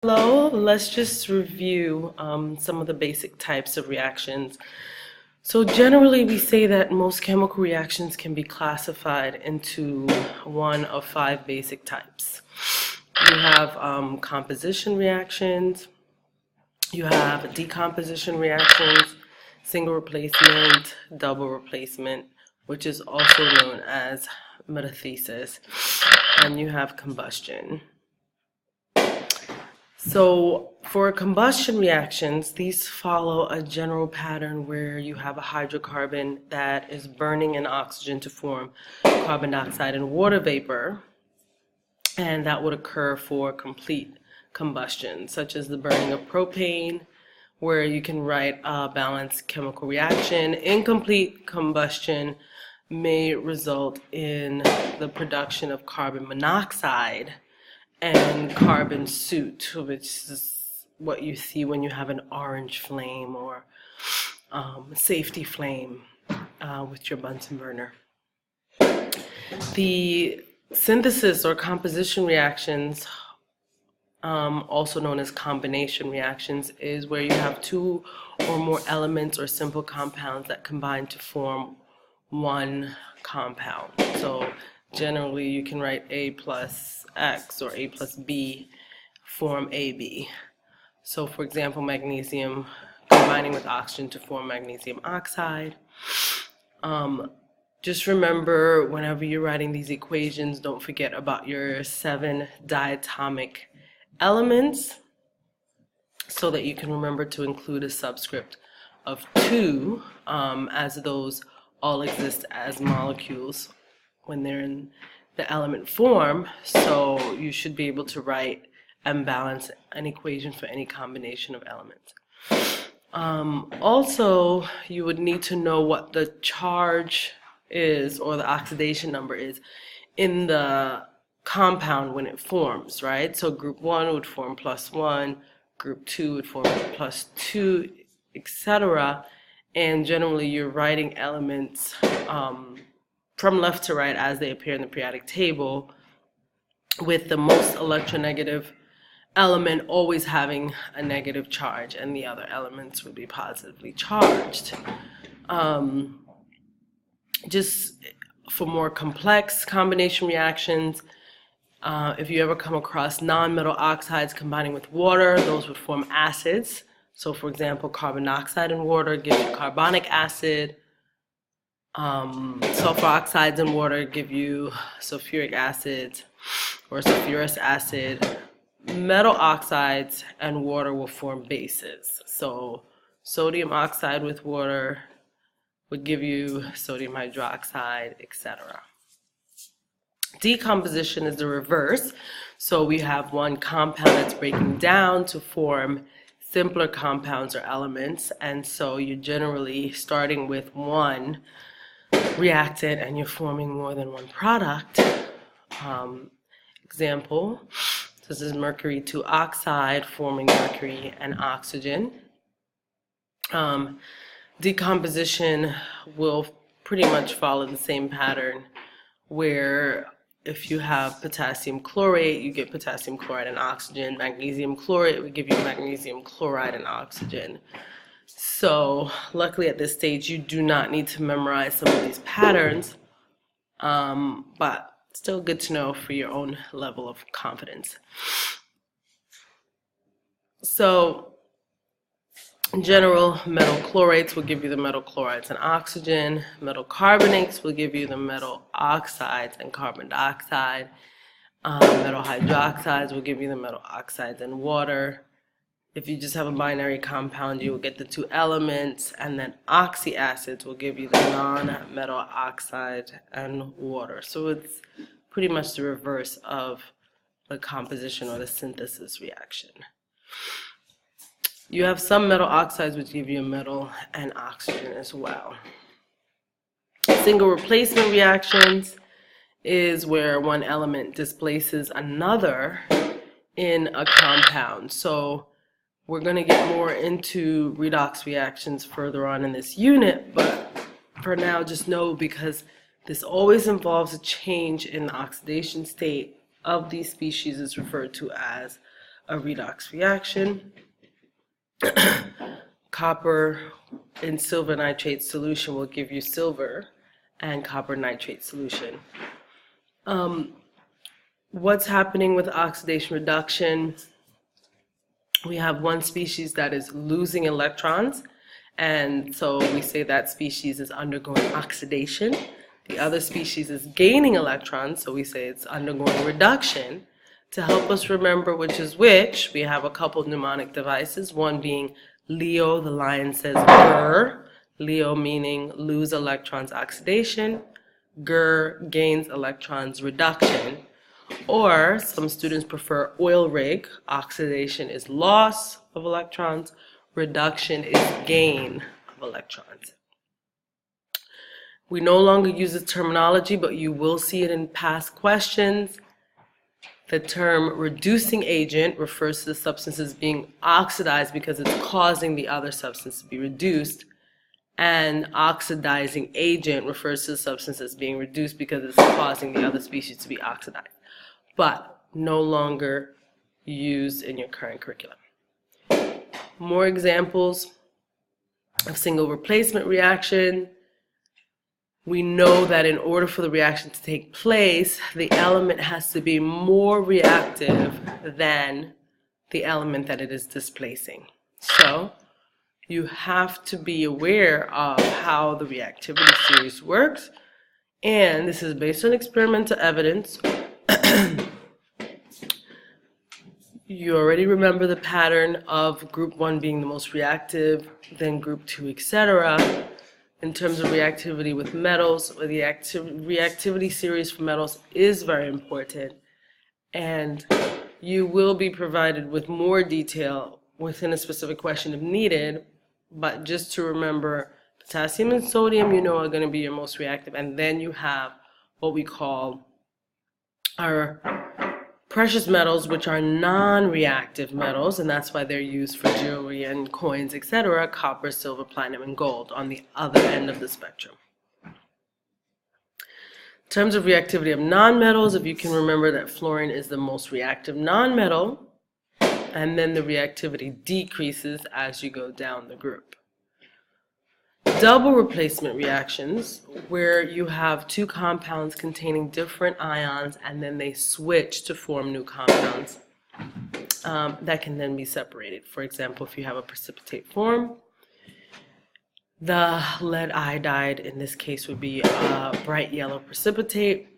Hello, let's just review some of the basic types of reactions. So generally we say that most chemical reactions can be classified into one of 5 basic types. You have composition reactions, you have decomposition reactions, single replacement, double replacement, which is also known as metathesis, and you have combustion. So for combustion reactions, these follow a general pattern where you have a hydrocarbon that is burning an oxygen to form carbon dioxide and water vapor, and that would occur for complete combustion, such as the burning of propane, where you can write a balanced chemical reaction. Incomplete combustion may result in the production of carbon monoxide and carbon soot, which is what you see when you have an orange flame or safety flame with your Bunsen burner. The synthesis or composition reactions, also known as combination reactions, is where you have 2 or more elements or simple compounds that combine to form one compound. So generally you can write A plus X or A plus B form AB. So for example, magnesium combining with oxygen to form magnesium oxide. Just remember, whenever you're writing these equations, don't forget about your 7 diatomic elements so that you can remember to include a subscript of 2, as those all exist as molecules when they're in the element form. So you should be able to write and balance an equation for any combination of elements. Also, you would need to know what the charge is, or the oxidation number is, in the compound when it forms, right? So group 1 would form +1, group 2 would form +2, etc. And generally you're writing elements from left to right as they appear in the periodic table, with the most electronegative element always having a negative charge and the other elements would be positively charged. Just for more complex combination reactions, if you ever come across non-metal oxides combining with water, those would form acids. So for example, carbon dioxide and water gives you carbonic acid. Sulfur oxides in water give you sulfuric acid or sulfurous acid. Metal oxides and water will form bases. So sodium oxide with water would give you sodium hydroxide, etc. Decomposition is the reverse. So we have one compound that's breaking down to form simpler compounds or elements, and so you're generally starting with one reactant and you're forming more than one product. Example, this is mercury 2 oxide forming mercury and oxygen. Decomposition will pretty much follow the same pattern, where if you have potassium chlorate, you get potassium chloride and oxygen. Magnesium chlorate would give you magnesium chloride and oxygen. So luckily at this stage you do not need to memorize some of these patterns, but still good to know for your own level of confidence. So in general, metal chlorates will give you the metal chlorides and oxygen. Metal carbonates will give you the metal oxides and carbon dioxide. Metal hydroxides will give you the metal oxides and water. If you just have a binary compound, you will get the 2 elements, and then oxyacids will give you the non-metal oxide and water. So it's pretty much the reverse of the composition or the synthesis reaction. You have some metal oxides which give you a metal and oxygen as well. Single replacement reactions is where one element displaces another in a compound. So we're going to get more into redox reactions further on in this unit, but for now just know, because this always involves a change in the oxidation state of these species, is referred to as a redox reaction. Copper in silver nitrate solution will give you silver and copper nitrate solution. What's happening with oxidation reduction? We have one species that is losing electrons, and so we say that species is undergoing oxidation. The other species is gaining electrons, so we say it's undergoing reduction. To help us remember which is which, we have a couple mnemonic devices, one being Leo, the lion says grr. Leo meaning lose electrons oxidation, grr gains electrons reduction. Or some students prefer oil rig, oxidation is loss of electrons, reduction is gain of electrons. We no longer use this terminology, but you will see it in past questions. The term reducing agent refers to the substances being oxidized because it's causing the other substance to be reduced. And oxidizing agent refers to the substances being reduced because it's causing the other species to be oxidized, but no longer used in your current curriculum. More examples of single replacement reaction. We know that in order for the reaction to take place, the element has to be more reactive than the element that it is displacing. So you have to be aware of how the reactivity series works, and this is based on experimental evidence. You already remember the pattern of group 1 being the most reactive, then group 2, etc. In terms of reactivity with metals, the reactivity series for metals is very important, and you will be provided with more detail within a specific question if needed, but just to remember, potassium and sodium you know are going to be your most reactive, and then you have what we call our precious metals, which are non-reactive metals, and that's why they're used for jewelry and coins, etc. Copper, silver, platinum, and gold on the other end of the spectrum. In terms of reactivity of nonmetals, if you can remember that fluorine is the most reactive nonmetal, and then the reactivity decreases as you go down the group. Double replacement reactions, where you have two compounds containing different ions and then they switch to form new compounds that can then be separated. For example, if you have a precipitate form, the lead iodide in this case would be a bright yellow precipitate.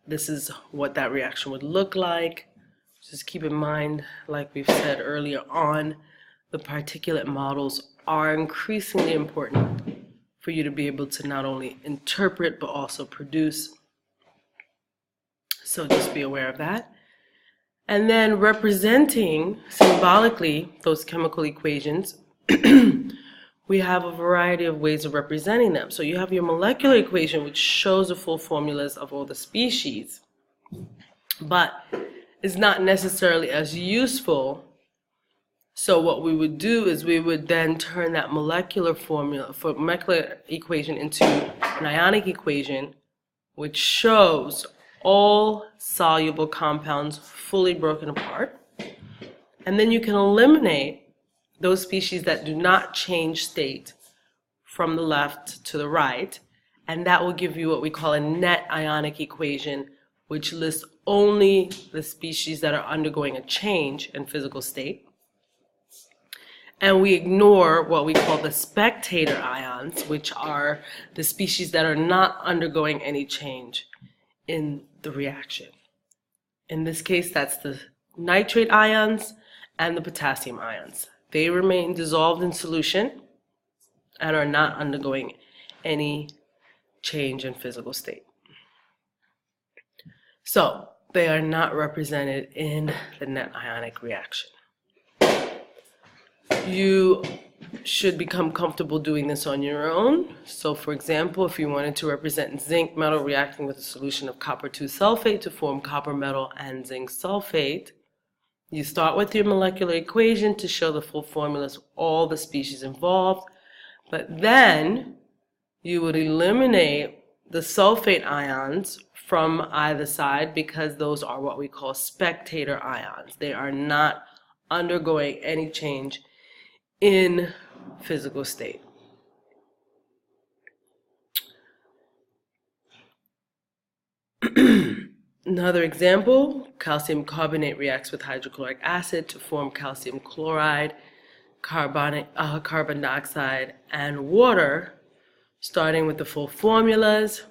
This is what that reaction would look like. Just keep in mind, like we've said earlier on, the particulate models are increasingly important for you to be able to not only interpret but also produce. So just be aware of that. And then representing symbolically those chemical equations, we have a variety of ways of representing them. So you have your molecular equation, which shows the full formulas of all the species, but is not necessarily as useful. So what we would do is we would then turn that molecular equation into an ionic equation, which shows all soluble compounds fully broken apart. And then you can eliminate those species that do not change state from the left to the right, and that will give you what we call a net ionic equation, which lists only the species that are undergoing a change in physical state. And we ignore what we call the spectator ions, which are the species that are not undergoing any change in the reaction. In this case, that's the nitrate ions and the potassium ions. They remain dissolved in solution and are not undergoing any change in physical state. So they are not represented in the net ionic reaction. You should become comfortable doing this on your own. So for example, if you wanted to represent zinc metal reacting with a solution of copper 2 sulfate to form copper metal and zinc sulfate, you start with your molecular equation to show the full formulas of all the species involved, but then you would eliminate the sulfate ions from either side because those are what we call spectator ions. They are not undergoing any change in physical state. Another example, calcium carbonate reacts with hydrochloric acid to form calcium chloride, carbon dioxide, and water, starting with the full formulas.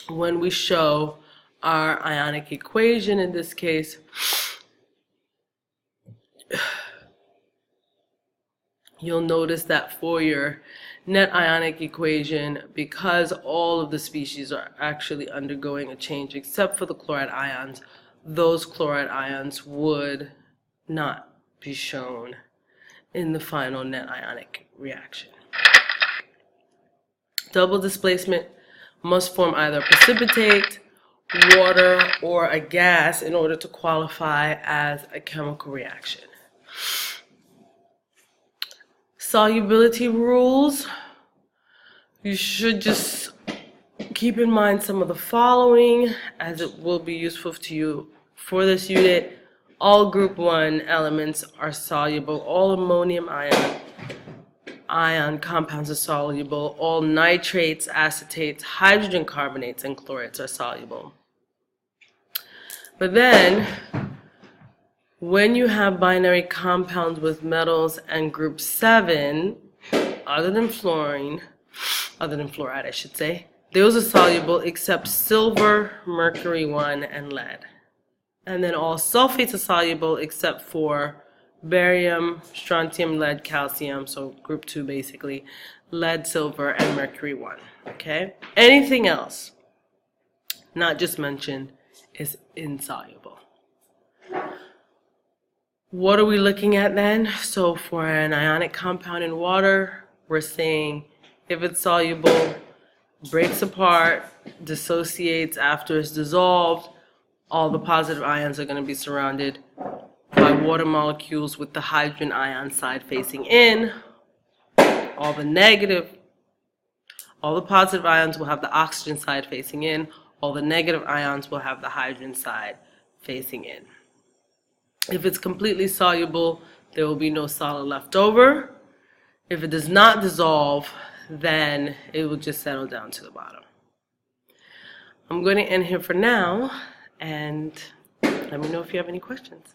When we show our ionic equation in this case, you'll notice that for your net ionic equation, because all of the species are actually undergoing a change except for the chloride ions, those chloride ions would not be shown in the final net ionic reaction. Double displacement must form either a precipitate, water, or a gas in order to qualify as a chemical reaction. Solubility rules. You should just keep in mind some of the following, as it will be useful to you for this unit. All group 1 elements are soluble. All ammonium ion compounds are soluble. All nitrates, acetates, hydrogen carbonates, and chlorates are soluble. But then, when you have binary compounds with metals and group 7, other than fluoride, I should say, those are soluble except silver, mercury 1, and lead. And then all sulfates are soluble except for barium, strontium, lead, calcium, so group 2 basically, lead, silver, and mercury 1. Okay? Anything else, not just mentioned, is insoluble. What are we looking at then? So for an ionic compound in water, we're saying if it's soluble, breaks apart, dissociates after it's dissolved, all the positive ions are going to be surrounded by water molecules with the hydrogen ion side facing in. All the positive ions will have the oxygen side facing in. All the negative ions will have the hydrogen side facing in. If it's completely soluble, there will be no solid left over. If it does not dissolve, then it will just settle down to the bottom. I'm going to end here for now, and let me know if you have any questions.